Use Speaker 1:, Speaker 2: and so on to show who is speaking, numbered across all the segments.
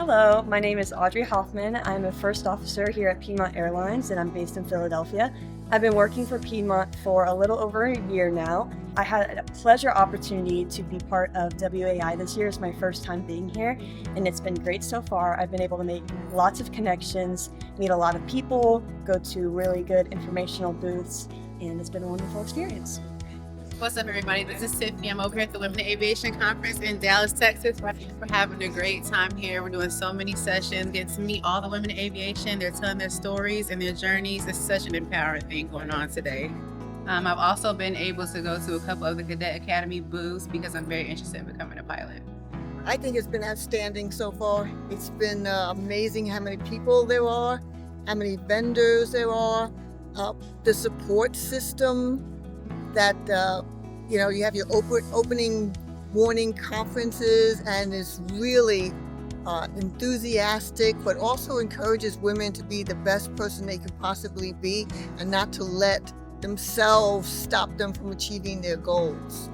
Speaker 1: Hello, my name is Audrey Hoffman. I'm a first officer here at Piedmont Airlines, and I'm based in Philadelphia. I've been working for Piedmont for a little over a year now. I had a pleasure opportunity to be part of WAI this year. It's my first time being here, and it's been great so far. I've been able to make lots of connections, meet a lot of people, go to really good informational booths, and it's been a wonderful experience.
Speaker 2: What's up, everybody? This is Tiffany. I'm over here at the Women in Aviation Conference in Dallas, Texas. We're having a great time here. We're doing so many sessions, getting to meet all the women in aviation. They're telling their stories and their journeys. It's such an empowering thing going on today. I've also been able to go to a couple of the Cadet Academy booths because I'm very interested in becoming a pilot.
Speaker 3: I think it's been outstanding so far. It's been amazing how many people there are, how many vendors there are, the support system that, you have your opening morning conferences, and is really enthusiastic, but also encourages women to be the best person they could possibly be and not to let themselves stop them from achieving their goals.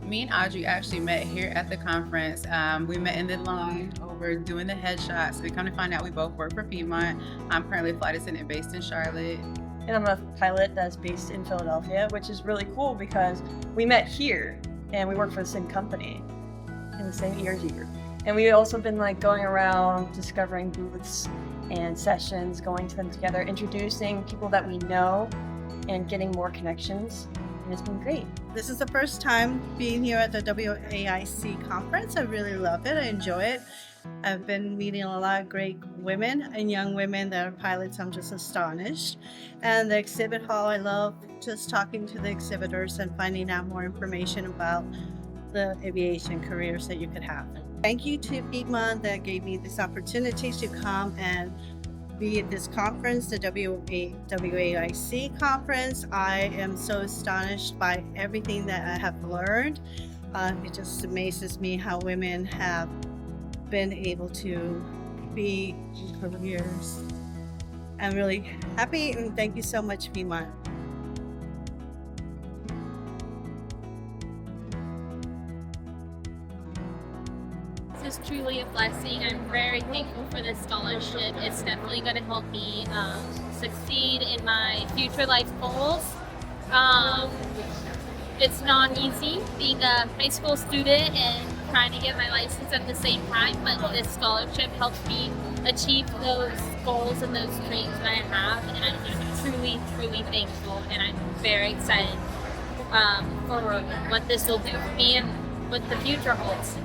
Speaker 2: Me and Audrey actually met here at the conference. We met in the line over doing the headshots. We come to find out we both work for Piedmont. I'm currently a flight attendant based in Charlotte.
Speaker 1: And I'm a pilot that's based in Philadelphia, which is really cool because we met here and we work for the same company in the same ERG group. And we've also been going around discovering booths and sessions, going to them together, introducing people that we know and getting more connections. And it's been great.
Speaker 4: This is the first time being here at the WAIC conference. I really love it. I enjoy it. I've been meeting a lot of great women and young women that are pilots. I'm just astonished. And the exhibit hall, I love just talking to the exhibitors and finding out more information about the aviation careers that you could have. Thank you to Piedmont that gave me this opportunity to come and be at this conference, the WAIC conference. I am so astonished by everything that I have learned. It just amazes me how women have been able to be in careers. I'm really happy, and thank you so much, Piedmont.
Speaker 5: This is truly a blessing. I'm very thankful for this scholarship. It's definitely going to help me succeed in my future life goals. It's not easy being a high school student and trying to get my license at the same time, but this scholarship helps me achieve those goals and those dreams that I have, and I'm just truly, truly thankful, and I'm very excited for what this will do for me and what the future holds.